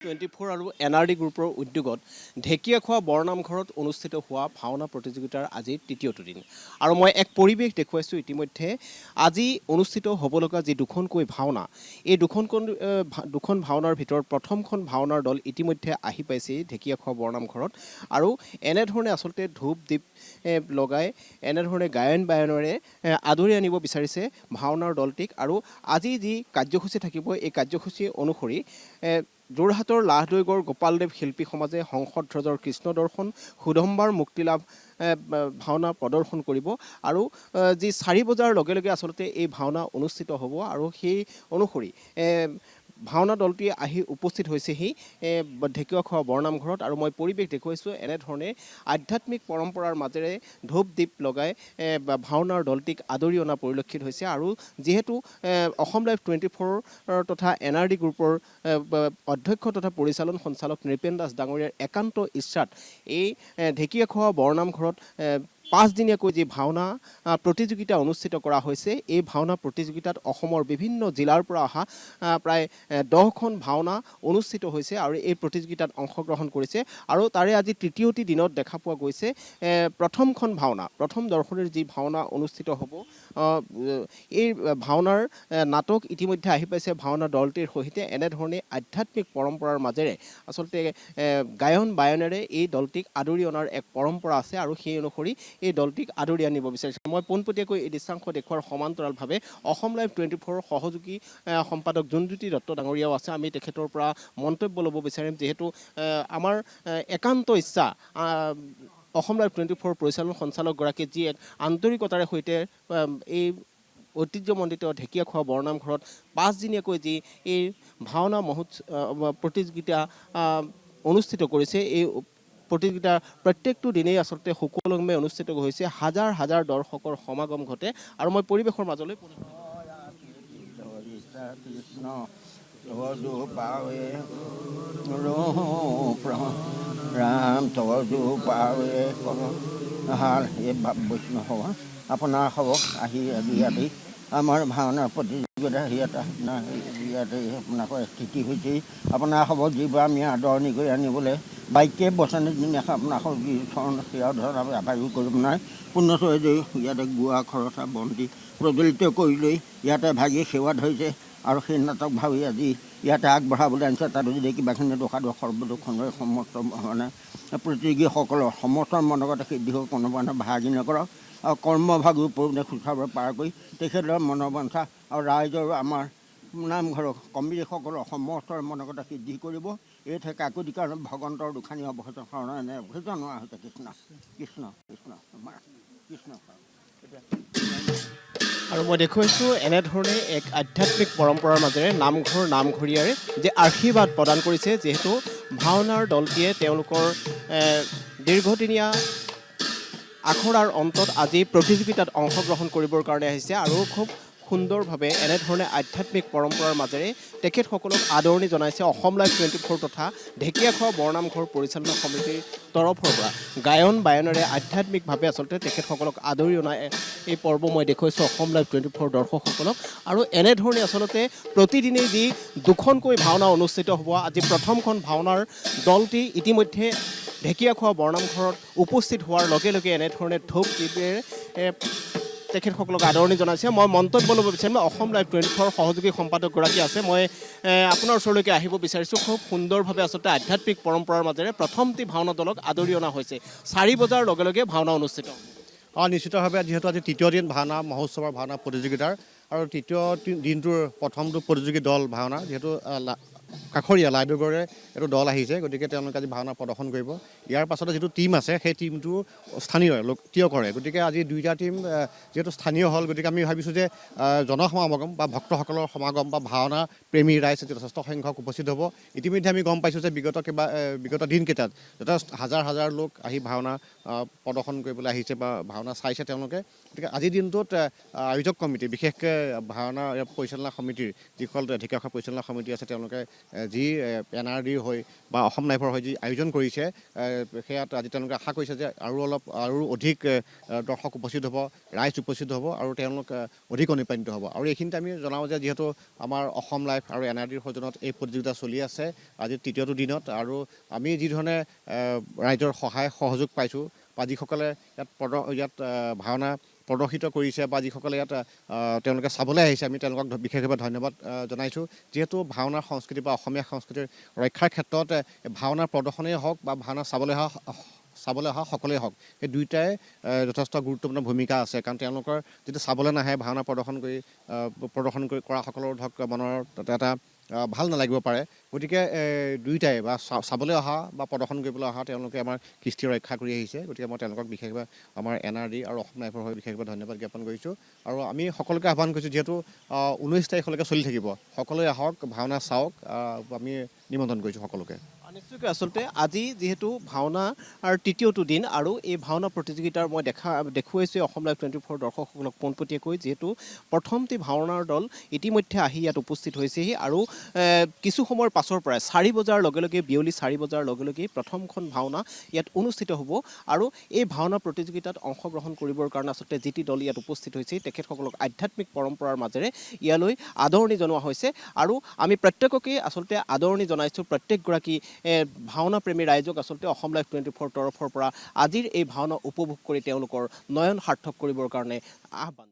24 আৰু NRD গ্ৰুপৰ উদ্যোগত ঢেকীয়াখোৱা বৰনামঘৰত অনুষ্ঠিত হোৱা ভাওনা প্ৰতিযোগিতাৰ আজি তৃতীয়টো দিন আৰু মই এক পৰিৱেশ দেখুৱাইছোঁ ইতিমধ্যে আজি অনুষ্ঠিত হ'ব লগা যি দুখনকৈ ভাওনা এই দুখন ভাওনাৰ ভিতৰত প্ৰথমখন ভাওনাৰ দল ইতিমধ্যে আহি পাইছেই ঢেকীয়াখোৱা বৰনামঘৰত আৰু এনেধৰণে আচলতে ধূপ দীপ লগাই এনেধৰণে গায়ন বায়নেৰে আদৰি আনিব বিচাৰিছে ভাওনাৰ দলটিক আৰু আজি যি কাৰ্যসূচী থাকিব এই কাৰ্যসূচী অনুসৰি যোৰহাটৰ লাহদৈগড় গোপালদেৱ শিল্পী সমাজে হংসধ্বজৰ কৃষ্ণ দৰ্শন সুধম্বাৰ মুক্তিলাভ ভাওনা প্ৰদৰ্শন কৰিব আৰু যি 4 বজাৰ লগে লগে আচলতে এই ভাওনা অনুষ্ঠিত হ'ব আৰু সেই অনুসৰি ভাওনা দলটি আহি উপস্থিত হৈছেহি ঢেকীয়াখোৱা বৰনামঘৰত আৰু মই পৰিৱেশ দেখুৱাইছোঁ এনেধৰণে আধ্যাত্মিক পৰম্পৰাৰ মাজেৰে ধূপ দীপ লগাই ভাওনাৰ দলটিক আদৰি অনা পৰিলক্ষিত হৈছে আৰু যিহেতু অসম লাইভ 24 তথা NRD গ্ৰুপৰ অধ্যক্ষ তথা পৰিচালন সঞ্চালক নৃপেন দাস ডাঙৰীয়াৰ একান্ত ইচ্ছাত এই ঢেকীয়াখোৱা বৰনামঘৰত 5 দিনীয়াকৈ যি ভাওনা প্ৰতিযোগিতা অনুষ্ঠিত কৰা হৈছে এই ভাওনা প্ৰতিযোগিতাত অসমৰ বিভিন্ন জিলাৰ পৰা অহা প্ৰায় 10খন ভাওনা অনুষ্ঠিত হৈছে আৰু এই প্ৰতিযোগিতাত অংশগ্ৰহণ কৰিছে আৰু তাৰে আজি তৃতীয়টি দিনত দেখা পোৱা গৈছে প্ৰথমখন ভাওনা প্ৰথম দৰ্শনীৰ যি ভাওনা অনুষ্ঠিত হ'ব এই ভাওনাৰ নাটক ইতিমধ্যে আহি পাইছে ভাওনা দলটিৰ সৈতে এনেধৰণে আধ্যাত্মিক পৰম্পৰাৰ মাজেৰে আচলতে গায়ন বায়নেৰে এই দলটিক আদৰি অনাৰ এক পৰম্পৰা আছে আৰু সেই অনুসৰি এই দলটিক আদৰি আনিব বিচাৰিছে মই পোনপটীয়াকৈ এই দৃশ্যাংশ দেখুৱাৰ সমান্তৰালভাৱে অসম লাইভ 24 সহযোগী সম্পাদক জোনজ্যোতি দত্ত ডাঙৰীয়াও আছে আমি তেখেতৰ পৰা মন্তব্য ল'ব বিচাৰিম যিহেতু আমাৰ একান্ত ইচ্ছা অসম লাইভ 24 পৰিচালন সঞ্চালকগৰাকীয়ে যি এক আন্তৰিকতাৰে সৈতে এই ঐতিহ্যমণ্ডিত ঢেকীয়াখোৱা বৰনামঘৰত 5 দিনীয়াকৈ যি এই ভাওনা প্ৰতিযোগিতা অনুষ্ঠিত কৰিছে এই প্ৰতিযোগিতা প্ৰত্যেকটো দিনেই আচলতে সুকলমে অনুষ্ঠিত হৈছে হাজাৰ হাজাৰ দৰ্শকৰ সমাগম ঘটে আৰু মই পৰিৱেশৰ মাজলৈ আপোনাৰ হ'ব আহি ইয়াতেই আমাৰ ভাওনাৰ প্ৰতিযোগিতা ইয়াতে আপোনালোকৰ স্থিতি হৈছেই আপোনাৰ হ'ব যিবোৰ আমি আদৰণি কৰি আনিবলৈ বাইকে বচনে দিনাখন আপোনালোকৰ যি চৰণ সেৱা ধৰণ আমি আভাৰো কৰিব নাই পুণ্যচৰে যে ইয়াতে গোৱা খৰচা বন্তি প্ৰজ্বলিত কৰি লৈ ইয়াতে ভাগি সেৱা ধৰিছে আৰু সেই নাটক ভাবি আজি ইয়াতে আগবঢ়াবলৈ আনিছে তাত যদি কিবাখিনি দোষাদোষ সৰ্বদোষণৰে সমস্ত মানে প্ৰতিযোগীসকলৰ সমস্ত মনগত সিদ্ধি হৈ কোনোবা ভাগি নকৰক আৰু কৰ্মভাগৰ ওপৰতে সুচাৰুৰূপে পাৰ কৰি তেখেতৰ মনোবাঞ্ছা আৰু ৰাইজৰ আমাৰ নামঘৰৰ কমিটিসকলৰ সমস্তৰ মনগত সিদ্ধি কৰিব এই ঠাই কাকুতি কাৰণে ভগৱন্তৰ দুখানি অৱহেত শৰণ এনে অভিযান হৈছে কৃষ্ণ কৃষ্ণ কৃষ্ণ কৃষ্ণ আৰু মই দেখুৱাইছোঁ এনেধৰণে এক আধ্যাত্মিক পৰম্পৰাৰ মাজেৰে নামঘৰীয়াৰে যে আশীৰ্বাদ প্ৰদান কৰিছে যিহেতু ভাওনাৰ দলটিয়ে তেওঁলোকৰ দীৰ্ঘদিনীয়া আখৰাৰ অন্তত আজি প্ৰতিযোগিতাত অংশগ্ৰহণ কৰিবৰ কাৰণে আহিছে আৰু খুব সুন্দৰভাৱে এনেধৰণে আধ্যাত্মিক পৰম্পৰাৰ মাজেৰে তেখেতসকলক আদৰণি জনাইছে অসম লাইভ 24 তথা ঢেকীয়াখোৱা বৰনামঘৰ পৰিচালনা সমিতিৰ তৰফৰ পৰা গায়ন বায়নেৰে আধ্যাত্মিকভাৱে আচলতে তেখেতসকলক আদৰি অনা এই পৰ্ব মই দেখুৱাইছোঁ অসম লাইভ 24 দৰ্শকসকলক আৰু এনেধৰণে আচলতে প্ৰতিদিনেই যি দুখনকৈ ভাওনা অনুষ্ঠিত হ'ব আজি প্ৰথমখন ভাওনাৰ দলটি ইতিমধ্যে ঢেকীয়াখোৱা বৰনামঘৰত উপস্থিত হোৱাৰ লগে লগে এনেধৰণে ধূপ দীপেৰে তেখেতসকলক আদৰণি জনাইছে মই মন্তব্য ল'ব বিচাৰিম অসম লাইভ 24 সহযোগী সম্পাদকগৰাকী আছে মই আপোনাৰ ওচৰলৈকে আহিব বিচাৰিছোঁ খুব সুন্দৰভাৱে আচলতে আধ্যাত্মিক পৰম্পৰাৰ মাজেৰে প্ৰথমটি ভাওনা দলক আদৰি অনা হৈছে 4 বজাৰ লগে লগে ভাওনা অনুষ্ঠিত নিশ্চিতভাৱে যিহেতু আজি তৃতীয় দিন ভাওনা মহোৎসৱৰ ভাওনা প্ৰতিযোগিতাৰ আৰু তৃতীয় দিনটোৰ প্ৰথমটো প্ৰতিযোগী দল ভাওনা যিহেতু কাষৰীয়া লাইদৈগড়ৰে এইটো দল আহিছে গতিকে তেওঁলোকে আজি ভাওনা প্ৰদৰ্শন কৰিব ইয়াৰ পাছতে যিটো টীম আছে সেই টীমটো স্থানীয় লোকপ্ৰিয় কৰে গতিকে আজি দুইটা টীম যিহেতু স্থানীয় হ'ল গতিকে আমি ভাবিছোঁ যে জনসমাগম বা ভক্তসকলৰ সমাগম বা ভাওনা প্ৰেমী ৰাইজ যথেষ্ট সংখ্যক উপস্থিত হ'ব ইতিমধ্যে আমি গম পাইছোঁ যে বিগত দিনকেইটাত যথেষ্ট হাজাৰ হাজাৰ লোক আহি ভাওনা প্ৰদৰ্শন কৰিবলৈ আহিছে বা ভাওনা চাইছে তেওঁলোকে গতিকে আজিৰ দিনটোত আয়োজক কমিটি বিশেষকৈ ভাওনা পৰিচালনা সমিতিৰ যিসকল ঢেকীয়াখোৱা পৰিচালনা সমিতি আছে তেওঁলোকে যি NRDৰ হৈ বা অসম লাইফৰ হৈ যি আয়োজন কৰিছে সেয়াত আজি তেওঁলোকে আশা কৰিছে যে আৰু অধিক দৰ্শক উপস্থিত হ'ব, ৰাইজ উপস্থিত হ'ব আৰু তেওঁলোক অধিক অনুপ্ৰাণিত হ'ব। আৰু এইখিনিতে আমি জনাওঁ যে যিহেতু আমাৰ অসম লাইফ আৰু NRDৰ সৌজন্যত এই প্ৰতিযোগিতা চলি আছে আজি তৃতীয়টো দিনত, আৰু আমি যিধৰণে ৰাইজৰ সহায় সহযোগ পাইছোঁ বা যিসকলে ইয়াত ভাওনা প্ৰদৰ্শিত কৰিছে বা যিসকলে ইয়াত তেওঁলোকে চাবলৈ আহিছে, আমি তেওঁলোকক বিশেষভাৱে ধন্যবাদ জনাইছোঁ। যিহেতু ভাওনাৰ সংস্কৃতি বা অসমীয়া সংস্কৃতিৰ ৰক্ষাৰ ক্ষেত্ৰত ভাওনাৰ প্ৰদৰ্শনেই হওক বা ভাওনা চাবলৈ অহা সকলোৱে হওক, এই দুয়োটাই যথেষ্ট গুৰুত্বপূৰ্ণ ভূমিকা আছে। কাৰণ তেওঁলোকৰ যিটো চাবলৈ নাহে ভাওনা প্ৰদৰ্শন কৰি কৰা সকলৰ ধৰক মনৰ এটা ভাল নালাগিব পাৰে। গতিকে দুয়োটাই বা চাবলৈ অহা বা প্ৰদৰ্শন কৰিবলৈ অহা তেওঁলোকে আমাৰ কৃষ্টি ৰক্ষা কৰি আহিছে। গতিকে মই তেওঁলোকক বিশেষভাৱে আমাৰ NRD আৰু অসম লাইফৰ হৈ বিশেষভাৱে ধন্যবাদ জ্ঞাপন কৰিছোঁ। আৰু আমি সকলোকে আহ্বান কৰিছোঁ, যিহেতু 19 তাৰিখলৈকে চলি থাকিব, সকলোৱে আহক, ভাওনা চাওক, আমি নিমন্ত্ৰণ কৰিছোঁ সকলোকে। নিশ্চয়কৈ আচলতে আজি যিহেতু ভাওনাৰ তৃতীয়টো দিন আৰু এই ভাওনা প্ৰতিযোগিতাৰ মই দেখুৱাইছোঁ অসম লাইভ 24 দৰ্শকসকলক পোনপটীয়াকৈ, যিহেতু প্ৰথমটি ভাওনাৰ দল ইতিমধ্যে আহি ইয়াত উপস্থিত হৈছেহি আৰু কিছু সময়ৰ পাছৰ পৰাই 4 বজাৰ লগে লগে বিয়লি 4 বজাৰ লগে লগেই প্ৰথমখন ভাওনা ইয়াত অনুষ্ঠিত হ'ব। আৰু এই ভাওনা প্ৰতিযোগিতাত অংশগ্ৰহণ কৰিবৰ কাৰণে আচলতে যিটি দল ইয়াত উপস্থিত হৈছে তেখেতসকলক আধ্যাত্মিক পৰম্পৰাৰ মাজেৰে ইয়ালৈ আদৰণি জনোৱা হৈছে। আৰু আমি প্ৰত্যেককে আচলতে আদৰণি জনাইছোঁ, প্ৰত্যেকগৰাকী ভাওনা প্ৰেমী ৰাইজক আচলতে অসম লাইভ 24 তৰফৰ পৰা আজিৰ এই ভাওনা উপভোগ কৰি তেওঁলোকৰ নয়ন সাৰ্থক কৰিবৰ কাৰণে আহ্বান।